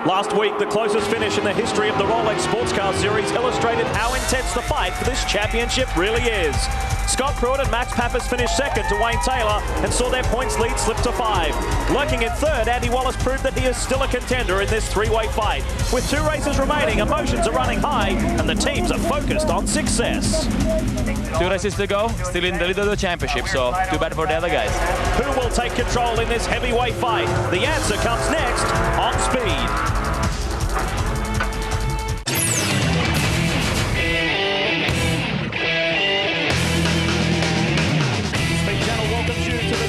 Last week, the closest finish in the history of the Rolex Sports Car Series illustrated how intense the fight for this championship really is. Scott Pruitt and Max Pappas finished second to Wayne Taylor and saw their points lead slip to 5. Lurking in third, Andy Wallace proved that he is still a contender in this three-way fight. With 2 races remaining, emotions are running high and the teams are focused on success. 2 races to go, still in the lead of the championship, so too bad for the other guys. Who will take control in this heavyweight fight? The answer comes next on Speed.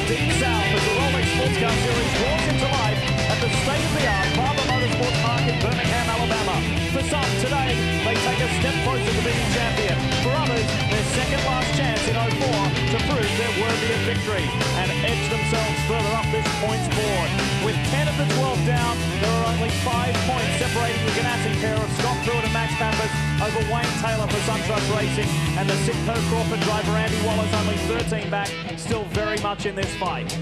Deep South as the Rolex Sports Car Series roars into life at the state-of-the-art Barber Motorsports Park in Birmingham, Alabama. For some, today, they take a step closer to being champion. For others, their second-last chance in 04 to prove they're worthy of victory and edge themselves further up this points board. With 10 of the 12 down, there are only 5 points separating the Ganassi pair of Scott Pruitt and Max Pappas over Wayne Taylor for SunTrust Racing and the Sitco Crawford driver Andy Wallace only 13 back, still very much in this fight.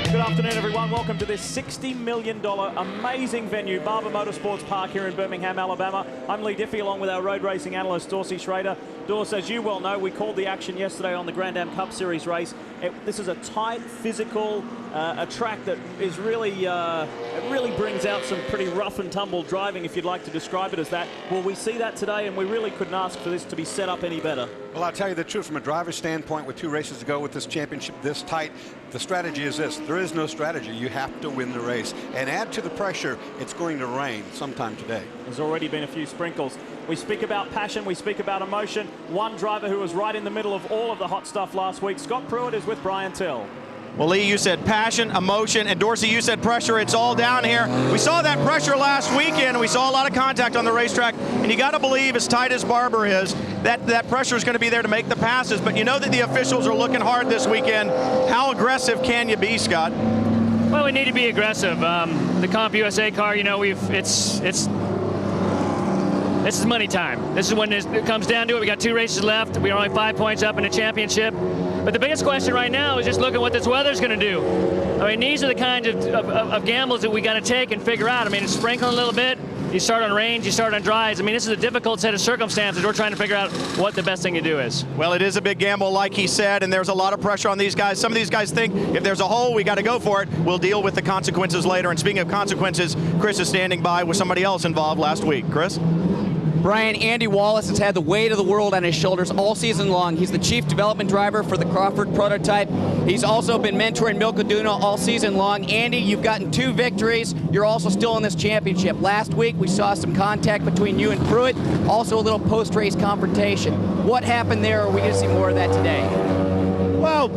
Good afternoon, everyone. Welcome to this $60 million amazing venue, Barber Motorsports Park here in Birmingham, Alabama. I'm Lee Diffie, along with our road racing analyst, Dorsey Schrader. Dorse, as you well know, we called the action yesterday on the Grand Am Cup Series race. This is a tight, physical, a track that is really, it really brings out some pretty rough and tumble driving, if you'd like to describe it as that. Well, we see that today, and we really couldn't ask for this to be set up any better. Well, I'll tell you the truth, from a driver's standpoint, with 2 races to go with this championship this tight, the strategy is this. There is no strategy. You have to win the race. And add to the pressure, it's going to rain sometime today. There's already been a few sprinkles. We speak about passion, we speak about emotion. One driver who was right in the middle of all of the hot stuff last week, Scott Pruitt, is with Brian Till. Well, Lee, you said passion, emotion, and Dorsey, you said pressure. It's all down here. We saw that pressure last weekend. We saw a lot of contact on the racetrack, and you got to believe, as tight as Barber is, that pressure is going to be there to make the passes. But you know that the officials are looking hard this weekend. How aggressive can you be, Scott? Well, we need to be aggressive. The Comp USA car, you know, this is money time. This is when it comes down to it. We got 2 races left. We're only 5 points up in the championship. But the biggest question right now is just look at what this weather's going to do. I mean, these are the kinds of gambles that we got to take and figure out. I mean, it's sprinkling a little bit. You start on range, you start on dries. I mean, this is a difficult set of circumstances. We're trying to figure out what the best thing to do is. Well, it is a big gamble, like he said, and there's a lot of pressure on these guys. Some of these guys think if there's a hole, we got to go for it. We'll deal with the consequences later. And speaking of consequences, Chris is standing by with somebody else involved last week. Chris? Brian, Andy Wallace has had the weight of the world on his shoulders all season long. He's the chief development driver for the Crawford prototype. He's also been mentoring Milko Duno all season long. Andy, you've gotten 2 victories. You're also still in this championship. Last week, we saw some contact between you and Pruitt, also a little post-race confrontation. What happened there? Are we going to see more of that today? Well,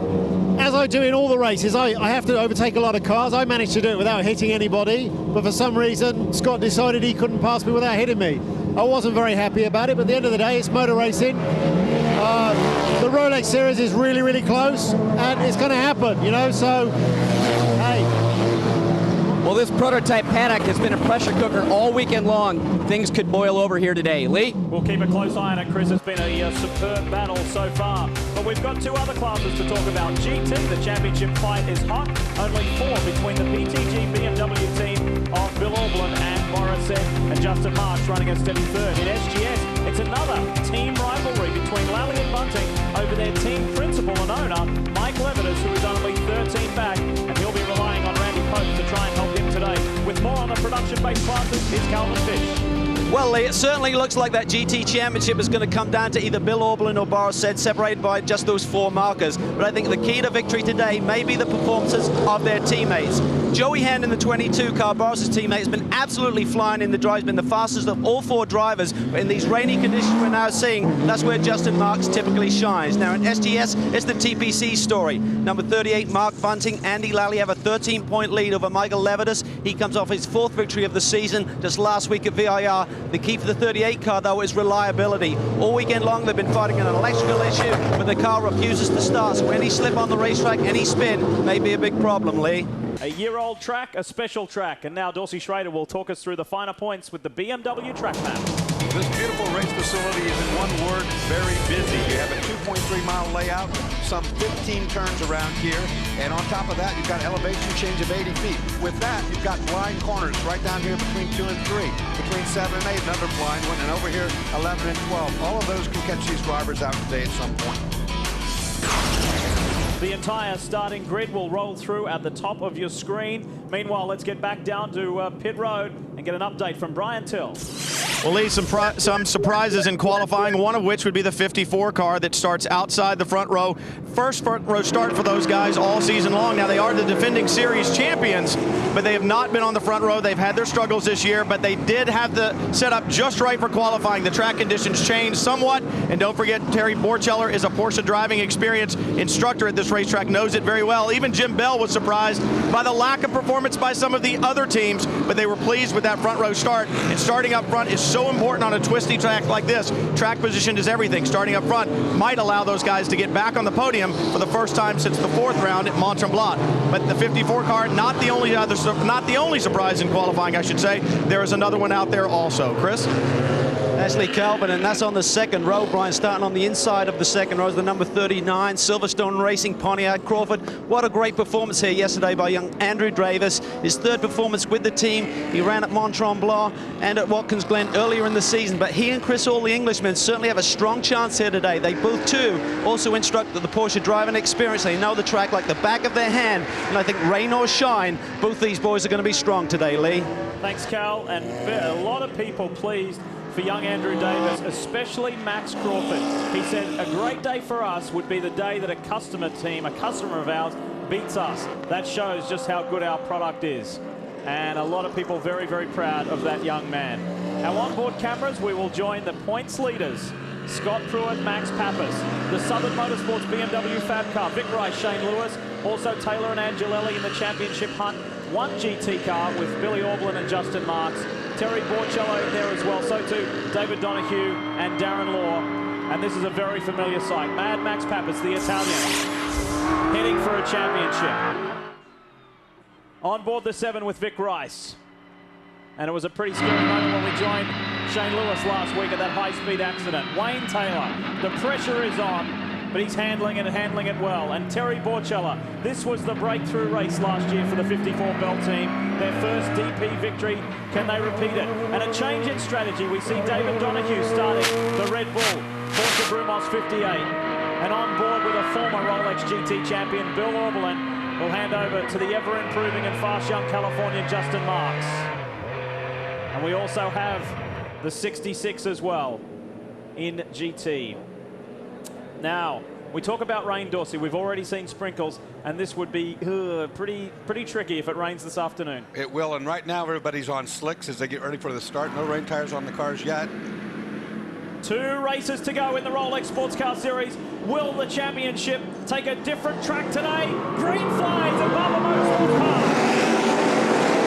as I do in all the races, I have to overtake a lot of cars. I managed to do it without hitting anybody, but for some reason, Scott decided he couldn't pass me without hitting me. I wasn't very happy about it, but at the end of the day, it's motor racing. The Rolex Series is really, really close, and it's going to happen, you know, so, hey. Well, this prototype paddock has been a pressure cooker all weekend long. Things could boil over here today. Lee? We'll keep a close eye on it, Chris. It's been a superb battle so far. But we've got 2 other classes to talk about. GT, the championship fight is hot. Only 4 between the BTG BMW team of Bill Aublin and Morissette and Justin Marsh running a steady third. In SGS, it's another team rivalry between Lally and Bunting over their team principal and owner, Mike Levitas, who is only 13 back, and he'll be relying on Randy Pope to try and help him today. With more on the production-based classes, here's Calvin Fish. Well, Lee, it certainly looks like that GT Championship is going to come down to either Bill Aublin or Morissette, separated by just those 4 markers. But I think the key to victory today may be the performances of their teammates. Joey Hen in the 22 car, Boris's teammate, has been absolutely flying in the drive. He's been the fastest of all 4 drivers. But in these rainy conditions we're now seeing, that's where Justin Marks typically shines. Now in SGS, it's the TPC story. Number 38, Mark Bunting, Andy Lally have a 13-point lead over Michael Levitas. He comes off his 4th victory of the season just last week at VIR. The key for the 38 car, though, is reliability. All weekend long, they've been fighting an electrical issue, but the car refuses to start. So any slip on the racetrack, any spin, may be a big problem, Lee. A year-old track, a special track. And now Dorsey Schrader will talk us through the finer points with the BMW track map. This beautiful race facility is, in one word, very busy. You have a 2.3-mile layout, some 15 turns around here, and on top of that, you've got elevation change of 80 feet. With that, you've got blind corners right down here between 2 and 3, between 7 and 8, another blind one, and over here, 11 and 12. All of those can catch these drivers out today at some point. The entire starting grid will roll through at the top of your screen. Meanwhile, let's get back down to pit road and get an update from Brian Till. Well, Lee, some surprises in qualifying, one of which would be the 54 car that starts outside the front row. First front row start for those guys all season long. Now, they are the defending series champions, but they have not been on the front row. They've had their struggles this year, but they did have the setup just right for qualifying. The track conditions changed somewhat, and don't forget, Terry Borcheller is a Porsche driving experience instructor at this racetrack, knows it very well. Even Jim Bell was surprised by the lack of performance by some of the other teams, but they were pleased with that front row start. And starting up front is so important on a twisty track like this. Track position is everything. Starting up front might allow those guys to get back on the podium for the first time since the 4th round at Mont Tremblant. But the 54 car, not the only surprise in qualifying, I should say. There is another one out there also. Chris? Ashley Calvin, and that's on the second row, Brian, starting on the inside of the second row is the number 39, Silverstone Racing, Pontiac Crawford. What a great performance here yesterday by young Andrew Davis. His 3rd performance with the team. He ran at Mont Tremblant and at Watkins Glen earlier in the season, but he and Chris Hall, the Englishman, certainly have a strong chance here today. They both, too, also instruct the Porsche driving experience. They know the track like the back of their hand, and I think rain or shine, both these boys are going to be strong today, Lee. Thanks, Cal, and a lot of people pleased for young Andrew Davis, especially Max Crawford. He said a great day for us would be the day that a customer of ours, beats us. That shows just how good our product is. And a lot of people very, very proud of that young man. Our onboard cameras, we will join the points leaders. Scott Pruitt, Max Pappas, the Southern Motorsports BMW Fab Car, Vic Rice, Shane Lewis, also Taylor and Angelelli in the championship hunt. One GT car with Billy Aublin and Justin Marks. Terry Borcello in there as well, so too David Donahue and Darren Law. And this is a very familiar sight. Mad Max Pappas, the Italian, heading for a championship. On board the 7 with Vic Rice. And it was a pretty scary moment when we joined Shane Lewis last week at that high-speed accident. Wayne Taylor, the pressure is on, but he's handling it well. And Terry Borchella, this was the breakthrough race last year for the 54 Bell team. Their first DP victory. Can they repeat it? And a change in strategy. We see David Donahue starting the Red Bull Porsche Brumos 58. And on board with a former Rolex GT champion, Bill Aublin, will hand over to the ever-improving and fast young Californian Justin Marks. And we also have the 66 as well in GT. Now, we talk about rain, Dorsey. We've already seen sprinkles, and this would be pretty tricky if it rains this afternoon. It will, and right now everybody's on slicks as they get ready for the start. No rain tires on the cars yet. 2 races to go in the Rolex Sports Car Series. Will the championship take a different track today? Green flags at Barber Motorsports Park.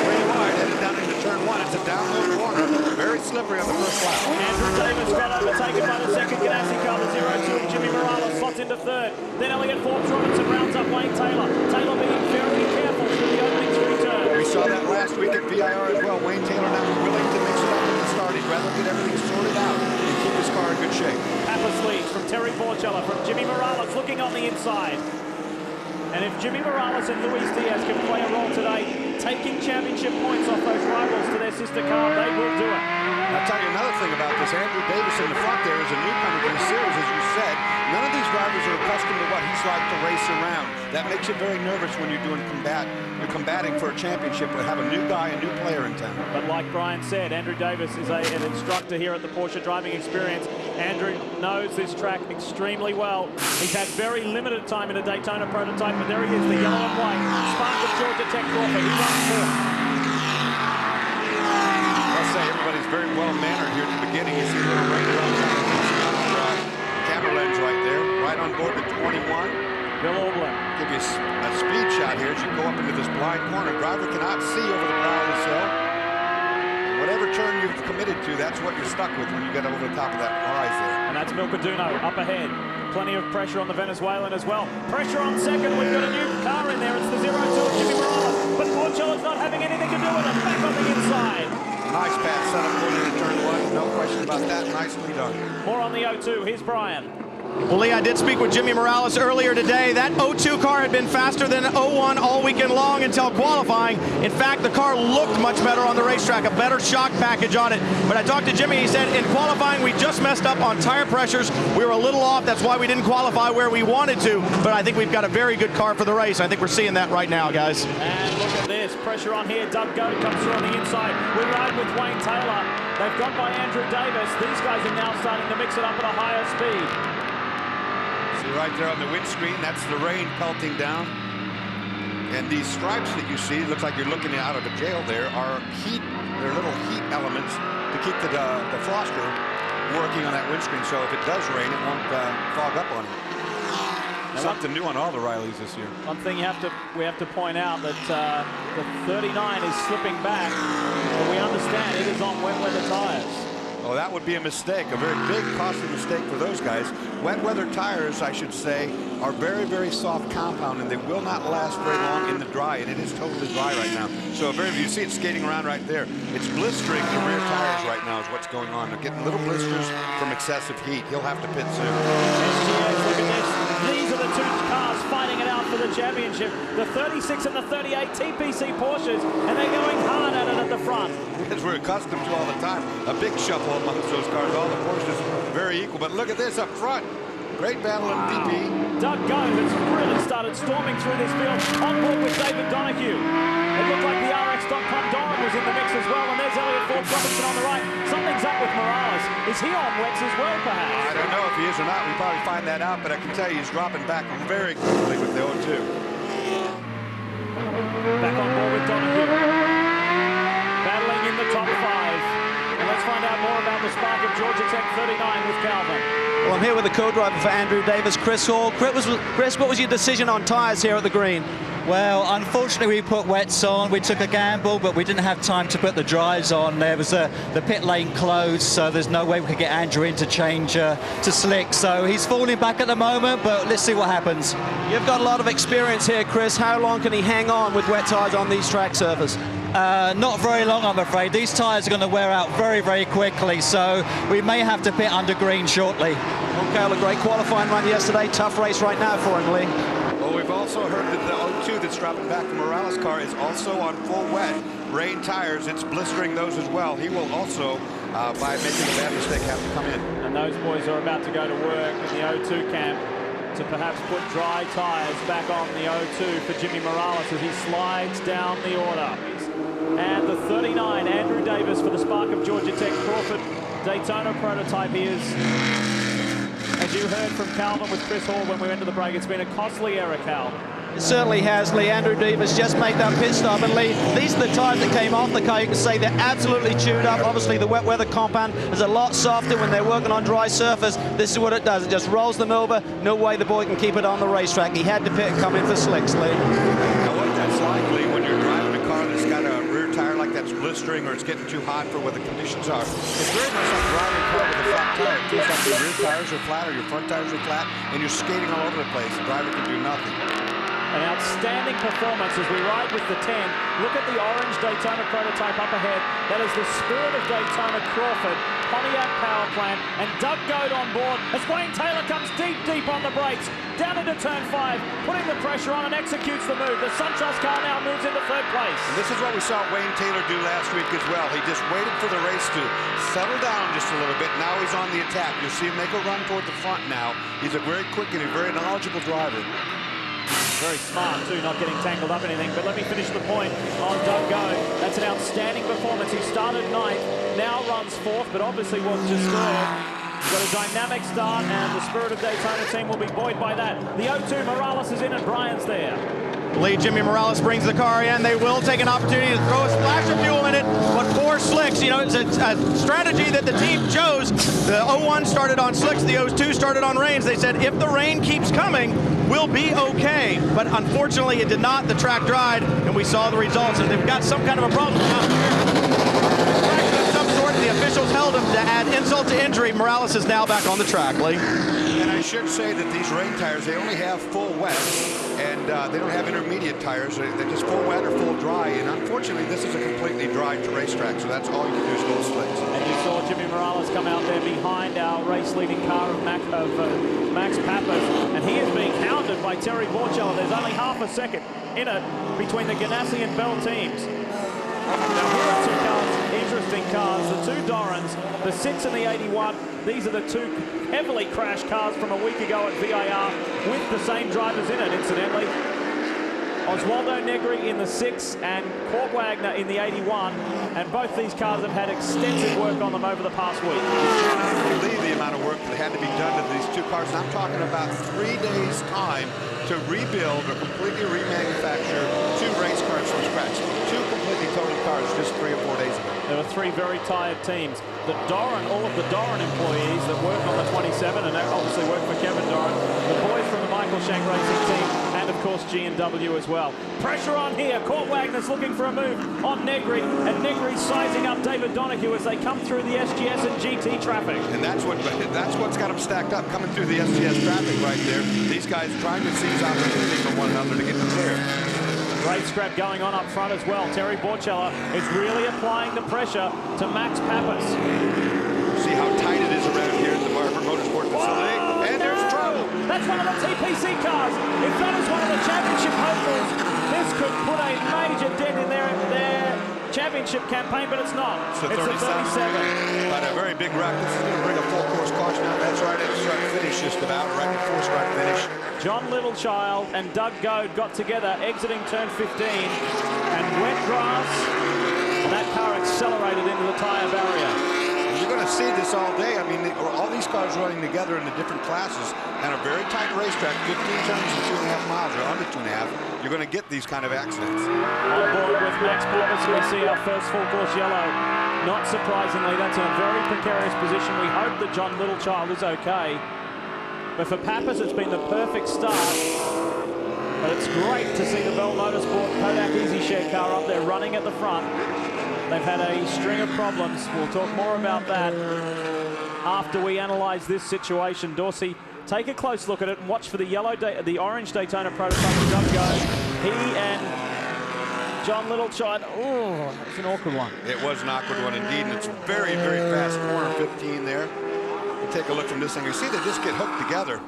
Pretty wide, headed down into turn 1. It's a downhill corner. Very slippery on the first lap. Andrew Davis got overtaken by the second Ganassi car, the 02 of Jimmy Morales, slots into 3rd. Then Elliott Forbes Robinson rounds up Wayne Taylor. Taylor being very careful through the opening 3 turns. We saw that last week at VIR as well. Wayne Taylor now willing to mix it up at the start. He'd rather get everything sorted out and keep his car in good shape. Pappas leads from Terry Borchella, from Jimmy Morales looking on the inside. And if Jimmy Morales and Luis Diaz can play a role today, taking championship points off those rivals to their sister car, they will do it. I'll tell you another thing about this. Andrew Davis in the front there is a newcomer to the series, as you said. None of these drivers are accustomed to what he's like to race around. That makes you very nervous when you're doing you're combating for a championship or have a new guy, a new player in town. But like Brian said, Andrew Davis is an instructor here at the Porsche Driving Experience. Andrew knows this track extremely well. He's had very limited time in a Daytona prototype, but there he is, the yellow and white Spark of Georgia Tech Crawford. He runs 4th. I'll say everybody's very well-mannered here at the beginning. You see a little rain around the camera lens right there, right on board the 21. Bill Aublin. Give you a speed shot here as you go up into this blind corner. Driver cannot see over the brow of this hill. Whatever turn you've committed to, that's what you're stuck with when you get over the top of that rise there. And that's Milcaduno up ahead. Plenty of pressure on the Venezuelan as well. Pressure on second. We've got a new car in there. It's the 02 of Jimmy Morales. But Borchella's not having anything to do with it. Back on the inside. Nice pass setup going into turn 1. No question about about that? Nicely done. More on the O2. Here's Brian. Well, Lee, I did speak with Jimmy Morales earlier today. That O2 car had been faster than 01 all weekend long until qualifying. In fact, the car looked much better on the racetrack, a better shock package on it. But I talked to Jimmy, he said in qualifying we just messed up on tire pressures. We were a little off, that's why we didn't qualify where we wanted to. But I think we've got a very good car for the race. I think we're seeing that right now, guys. And look at this, pressure on here. Doug Goad comes through on the inside. We ride with Wayne Taylor. They've got by Andrew Davis. These guys are now starting to mix it up at a higher speed. Right there on the windscreen, that's the rain pelting down. And these stripes that you see, looks like you're looking out of a jail there, are heat. They're little heat elements to keep the froster working on that windscreen. So if it does rain, it won't fog up on it. Something new on all the Rileys this year. One thing we have to point out that the 39 is slipping back, but we understand it is on wet weather tires. Oh, that would be a mistake, a very big, costly mistake for those guys. Wet weather tires, I should say, are very, very soft compound, and they will not last very long in the dry, and it is totally dry right now. So you see it skating around right there. It's blistering the rear tires right now is what's going on. They're getting little blisters from excessive heat. He'll have to pit soon. SGS, look at this. These are the two cars fighting it out for the championship. The 36 and the 38 TPC Porsches, and they're going hard at it at the front. As we're accustomed to all the time. A big shuffle amongst those cars. All the Porsches very equal. But look at this up front. Great battle in DP. Doug Goad has really started storming through this field on board with David Donoghue. It looked like the RX.com Doran was in the mix as well, and there's Elliot Forbes Robinson on the right. Something's up with Morales. Is he on wets as well, perhaps? I don't know if he is or not. We probably find that out, but I can tell you he's dropping back very quickly with the O2. Back on board with Donoghue. Battling in the top five. And let's find out more about the spark of Georgia Tech 39 with Calvin. Well, I'm here with the co-driver for Andrew Davis, Chris Hall. Chris, what was your decision on tyres here at the Green? Well, unfortunately, we put wets on. We took a gamble, but we didn't have time to put the dries on. There was the pit lane closed, so there's no way we could get Andrew in to change to slick. So he's falling back at the moment, but let's see what happens. You've got a lot of experience here, Chris. How long can he hang on with wet tyres on these track surfaces? Not very long, I'm afraid. These tyres are going to wear out very, very quickly, so we may have to pit under green shortly. Okay, well, a great qualifying run yesterday. Tough race right now for him, Lee. Well, we've also heard that the O2 that's dropping back from Morales' car is also on full wet. Rain tires, it's blistering those as well. He will also, by making a bad mistake, have to come in. And those boys are about to go to work in the O2 camp to perhaps put dry tires back on the O2 for Jimmy Morales as he slides down the order. And the 39, Andrew Davis for the spark of Georgia Tech Crawford Daytona prototype. He is, as you heard from Calvin with Chris Hall when we went to the break, it's been a costly error, Cal. It certainly has, Lee. Andrew Davis just made that pit stop, and Lee, these are the tires that came off the car. You can say they're absolutely chewed up. Obviously, the wet weather compound is a lot softer when they're working on dry surface. This is what it does. It just rolls them over. No way the boy can keep it on the racetrack. He had to pit and come in for slicks, Lee. Now, what that's like, Lee, when you're driving a car that's got a rear tire like that's blistering or it's getting too hot for what the conditions are, it's very much like driving a car with a flat tire. It feels like your rear tires are flat or your front tires are flat, and you're skating all over the place. The driver can do nothing. An outstanding performance as we ride with the 10. Look at the orange Daytona prototype up ahead. That is the spirit of Daytona Crawford, Pontiac power plant, and Doug Goad on board as Wayne Taylor comes deep, deep on the brakes. Down into turn 5, putting the pressure on and executes the move. The Suntrust car now moves into third place. And this is what we saw Wayne Taylor do last week as well. He just waited for the race to settle down just a little bit. Now he's on the attack. You'll see him make a run toward the front now. He's a very quick and a very knowledgeable driver. Very smart too, not getting tangled up in anything. But let me finish the point on Doug Goad. That's an outstanding performance. He started 9th, now runs 4th, but obviously was disturbed. He's got a dynamic start, and the spirit of Daytona team will be buoyed by that. The O2, Morales is in, and Brian's there. Lead Jimmy Morales brings the car in. They will take an opportunity to throw a splash of fuel in it, but poor slicks. You know, it's a strategy that the team chose. The 01 started on slicks, the 02 started on rains. They said if the rain keeps coming, we'll be okay. But unfortunately, it did not. The track dried, and we saw the results. And they've got some kind of a problem down here. Distraction of some sort. The officials held him to add insult to injury. Morales is now back on the track, Lee. And I should say that these rain tires, they only have full wet, and they don't have intermediate tires. They're just full wet or full dry, and unfortunately, this is a completely dry racetrack, so that's all you can do is go slicks. And you saw Jimmy Morales come time out there behind our race-leading car of Max Pappas, and he is being hounded by Terry Borchella. There's only half a second in it between the Ganassi and Bell teams. Now here are two cars, interesting cars, the two Dorans, the 6 and the 81. These are the two heavily crashed cars from a week ago at VIR with the same drivers in it, incidentally. Oswaldo Negri in the 6 and Court Wagner in the 81, and both these cars have had extensive work on them over the past week. You cannot believe the amount of work that had to be done to these two cars. And I'm talking about 3 days' time to rebuild or completely remanufacture two race cars from scratch. Two completely total cars just 3 or 4 days ago. There were 3 very tired teams. The Doran, all of the Doran employees that work on the 27, and that obviously work for Kevin Doran, the boys from the Michael Shank Racing team, and of course G&W as well. Pressure on here. Court Wagner's looking for a move on Negri, and Negri's sizing up David Donahue as they come through the SGS and GT traffic. And that's what's got them stacked up, coming through the SGS traffic right there. These guys trying to seize opportunity from one another to get them clear. Great scrap going on up front as well. Terry Borchella is really applying the pressure to Max Pappas. See how tight it is around here at the Barber Motorsports facility. Whoa, and there's trouble. That's one of the TPC cars. If that is one of the championship hopefuls, this could put a major dent in their championship campaign, but it's not. It's a 37. But a very big wreck. This is going to bring a full course caution out. That's right at start finish, just about right before start finish. John Littlechild and Doug Goad got together exiting turn 15, and wet grass, and that car accelerated into the tyre barrier. You're going to see this all day. I mean, all these cars running together in the different classes and a very tight racetrack, 15 turns and 2.5 miles, or under 2.5. You're going to get these kind of accidents. On board with Max Pappas, we see our first full course yellow. Not surprisingly, that's in a very precarious position. We hope that John Littlechild is okay. But for Pappas, it's been the perfect start. But it's great to see the Bell Motorsport Kodak Easy Share car up there running at the front. They've had a string of problems. We'll talk more about that after we analyse this situation. Dorsey, take a close look at it and watch for the orange Daytona prototype of Doug Goad. He and John Littlechild. Oh, that's an awkward one. It was an awkward one indeed, and it's very, very fast corner 15 there. You take a look from this thing. You see they just get hooked together.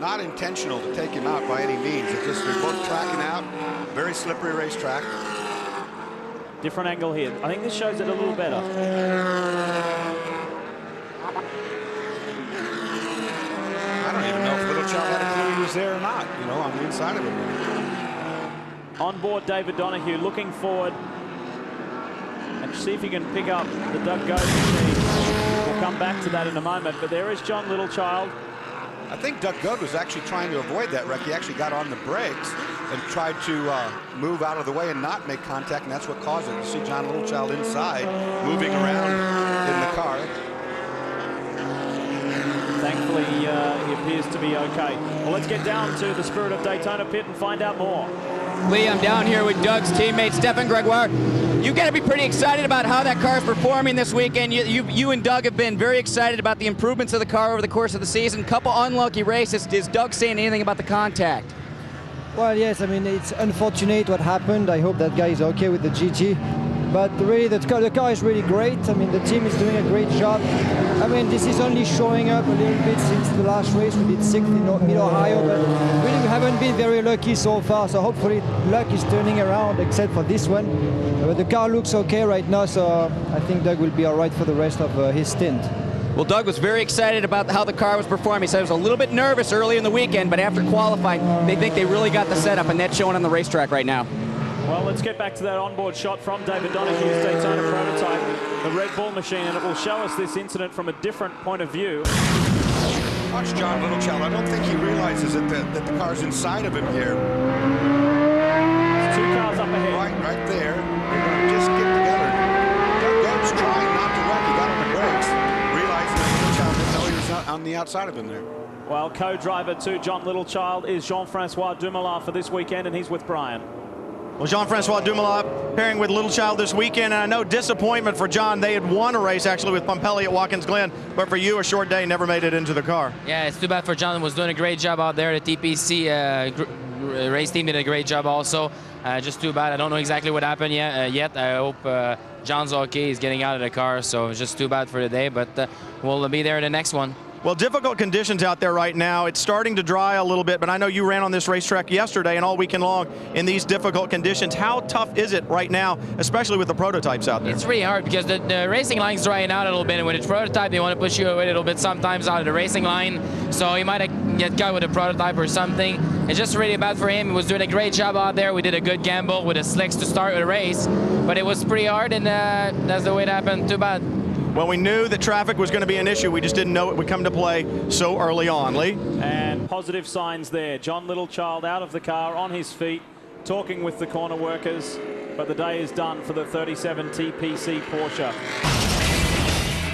Not intentional to take him out by any means. It's just they're both tracking out. Very slippery racetrack. Different angle here. I think this shows it a little better. I don't even know if Littlechild had a clue he was there or not, you know, on the inside of him. On board David Donahue, looking forward. And see if he can pick up the Doug Goad machine. We'll come back to that in a moment, but there is John Littlechild. I think Doug Goad was actually trying to avoid that wreck. He actually got on the brakes and tried to move out of the way and not make contact, and that's what caused it. You see John Littlechild inside, moving around in the car. Thankfully, he appears to be okay. Well, let's get down to the Spirit of Daytona pit and find out more. Lee, I'm down here with Doug's teammate, Stefan Gregoire. You've got to be pretty excited about how that car is performing this weekend. You and Doug have been very excited about the improvements of the car over the course of the season. Couple unlucky races. Is Doug saying anything about the contact? Well, yes, I mean, it's unfortunate what happened. I hope that guy is okay with the GT. But really, the car is really great. I mean, the team is doing a great job. I mean, this is only showing up a little bit since the last race. We did 6th in Mid-Ohio, but really we haven't been very lucky so far. So hopefully luck is turning around, except for this one. But the car looks okay right now, so I think Doug will be all right for the rest of his stint. Well, Doug was very excited about how the car was performing. He said he was a little bit nervous early in the weekend, but after qualifying, they think they really got the setup, and that's showing on the racetrack right now. Well, let's get back to that onboard shot from David Donahue's Daytona prototype, the Red Bull machine, and it will show us this incident from a different point of view. Watch John Littlechild. I don't think he realizes that the car's inside of him here. There's 2 cars up ahead. Right there. They're going to just get together. Doug Goad's trying not to wreck. He got on the brakes, realizing that Littlechild didn't know he was on the outside of him there. Well, co-driver to John Littlechild is Jean-Francois Dumoulin for this weekend, and he's with Brian. Well, Jean-Francois Dumoulin pairing with Littlechild this weekend, and I know disappointment for John. They had won a race actually with Pompelli at Watkins Glen, but for you, a short day, never made it into the car. Yeah, it's too bad for John. He was doing a great job out there. The TPC race team did a great job also. Just too bad. I don't know exactly what happened yet. I hope John's okay. He's getting out of the car, so it's just too bad for the day, but we'll be there in the next one. Well, difficult conditions out there right now. It's starting to dry a little bit, but I know you ran on this racetrack yesterday and all weekend long in these difficult conditions. How tough is it right now, especially with the prototypes out there? It's really hard because the racing line's drying out a little bit, and with it's prototype, they want to push you away a little bit sometimes out of the racing line, so he might get caught with a prototype or something. It's just really bad for him. He was doing a great job out there. We did a good gamble with the slicks to start the race, but it was pretty hard, and that's the way it happened. Too bad. Well, we knew that traffic was going to be an issue. We just didn't know it would come to play so early on. Lee? And positive signs there. John Littlechild out of the car, on his feet, talking with the corner workers. But the day is done for the 37 TPC Porsche.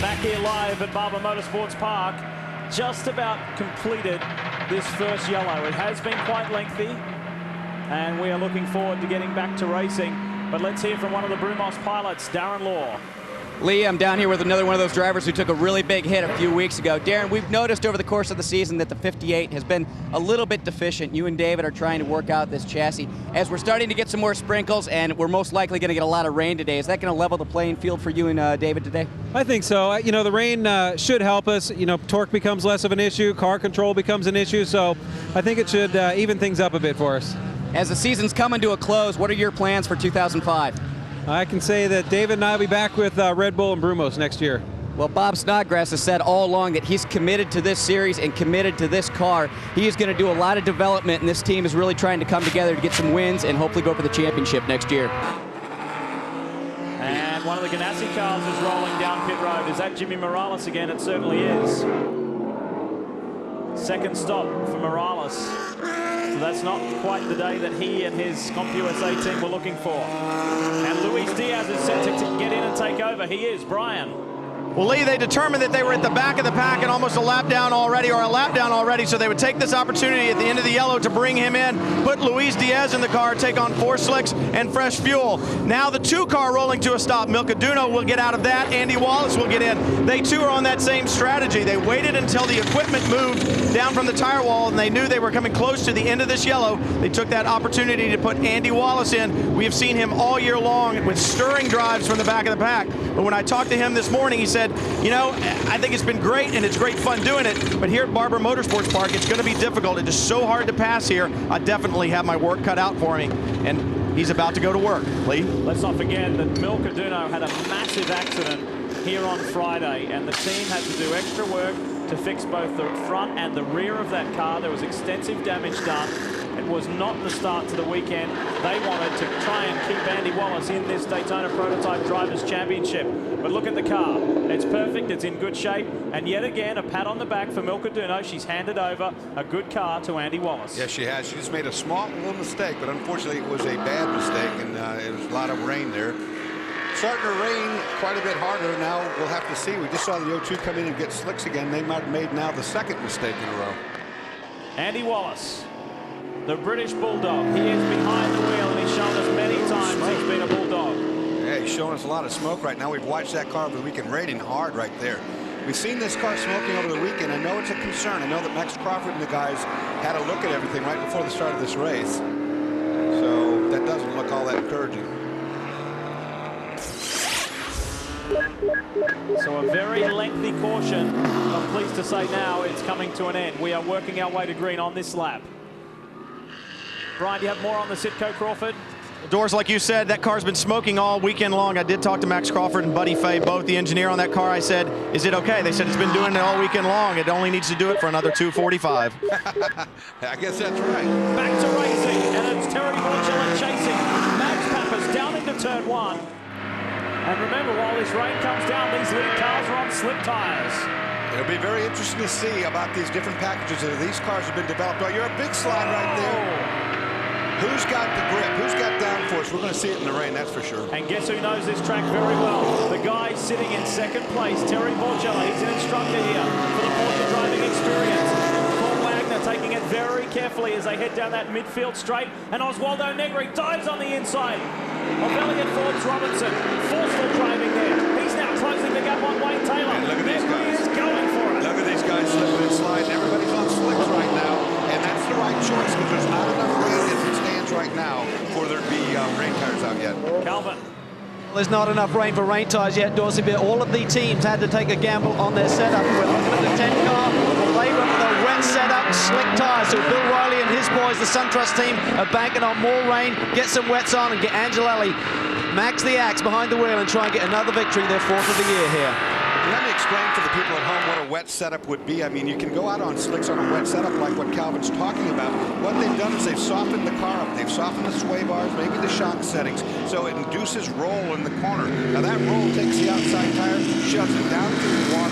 Back here live at Barber Motorsports Park. Just about completed this first yellow. It has been quite lengthy. And we are looking forward to getting back to racing. But let's hear from one of the Brumos pilots, Darren Law. Lee, I'm down here with another one of those drivers who took a really big hit a few weeks ago. Darren, we've noticed over the course of the season that the 58 has been a little bit deficient. You and David are trying to work out this chassis. As we're starting to get some more sprinkles, and we're most likely going to get a lot of rain today, is that going to level the playing field for you and David today? I think so. You know, the rain should help us. You know, torque becomes less of an issue, car control becomes an issue, so I think it should even things up a bit for us. As the season's coming to a close, what are your plans for 2005? I can say that David and I will be back with Red Bull and Brumos next year. Well, Bob Snodgrass has said all along that he's committed to this series and committed to this car. He is going to do a lot of development, and this team is really trying to come together to get some wins and hopefully go for the championship next year. And one of the Ganassi cars is rolling down pit road. Is that Jimmy Morales again? It certainly is. Second stop for Morales. So that's not quite the day that he and his CompUSA team were looking for. And Luis Diaz is set to get in and take over. He is. Brian. Well, Lee, they determined that they were at the back of the pack and almost a lap down already, so they would take this opportunity at the end of the yellow to bring him in, put Luis Diaz in the car, take on 4 slicks and fresh fuel. Now the 2 car rolling to a stop. Milka Duno will get out of that. Andy Wallace will get in. They too are on that same strategy. They waited until the equipment moved down from the tire wall, and they knew they were coming close to the end of this yellow. They took that opportunity to put Andy Wallace in. We have seen him all year long with stirring drives from the back of the pack. But when I talked to him this morning, he said, you know, I think it's been great and it's great fun doing it, but here at Barber Motorsports Park, it's going to be difficult. It is so hard to pass here. I definitely have my work cut out for me, and he's about to go to work. Lee? Let's not forget that Milka Duno had a massive accident here on Friday, and the team had to do extra work to fix both the front and the rear of that car. There was extensive damage done. It was not the start to the weekend. They wanted to try and keep Andy Wallace in this Daytona Prototype Drivers' Championship. But look at the car. It's perfect. It's in good shape. And yet again, a pat on the back for Milka Duno. She's handed over a good car to Andy Wallace. Yes, she has. She just made a small little mistake, but unfortunately it was a bad mistake, and it was a lot of rain there. Starting to rain quite a bit harder now. We'll have to see. We just saw the O2 come in and get slicks again. They might have made now the 2nd mistake in a row. Andy Wallace, the British Bulldog. He is behind the wheel, and he's shown us many times he's been a Bulldog. Yeah, he's showing us a lot of smoke right now. We've watched that car over the weekend raining hard right there. We've seen this car smoking over the weekend. I know it's a concern. I know that Max Crawford and the guys had a look at everything right before the start of this race. So that doesn't look all that encouraging. So a very lengthy caution. I'm pleased to say now it's coming to an end. We are working our way to green on this lap. Brian, do you have more on the Sitco Crawford? Doors, like you said, that car's been smoking all weekend long. I did talk to Max Crawford and Buddy Fay, both the engineer on that car. I said, is it okay? They said it's been doing it all weekend long. It only needs to do it for another 245. I guess that's right. Back to racing, and it's Terry Borchella chasing. Max Pappas down into turn 1. And remember, while this rain comes down, these lead cars are on slick tires. It'll be very interesting to see about these different packages that these cars have been developed. Oh, you're a big slide right there. Who's got the grip? Who's got downforce? We're going to see it in the rain, that's for sure. And guess who knows this track very well? The guy sitting in 2nd place, Terry Borchella. He's an instructor here for the Porsche driving experience. Paul Wagner taking it very carefully as they head down that midfield straight. And Oswaldo Negri dives on the inside of Elliott Forbes Robinson. Forceful driving there. He's now closing the gap on Wayne Taylor. And look at these guys. Is going for it. Look at these guys slipping and sliding. Everybody's on slicks right now. And that's the right choice because there's not enough rain as it stands right now for there to be rain tires out yet. Calvin. there's not enough rain for rain tyres yet, Dorsey, but all of the teams had to take a gamble on their setup. We're looking at the 10 car, they went with a wet setup, slick tyres. So Bill Riley and his boys, the SunTrust team, are banking on more rain, get some wets on, and get Angelelli max the axe behind the wheel and try and get another victory, their 4th of the year here. Let me explain for the people at home what a wet setup would be. I mean, you can go out on slicks on a wet setup like what Calvin's talking about. What they've done is they've softened the car up. They've softened the sway bars, maybe the shock settings, so it induces roll in the corner. Now that roll takes the outside tire, shoves it down into the water.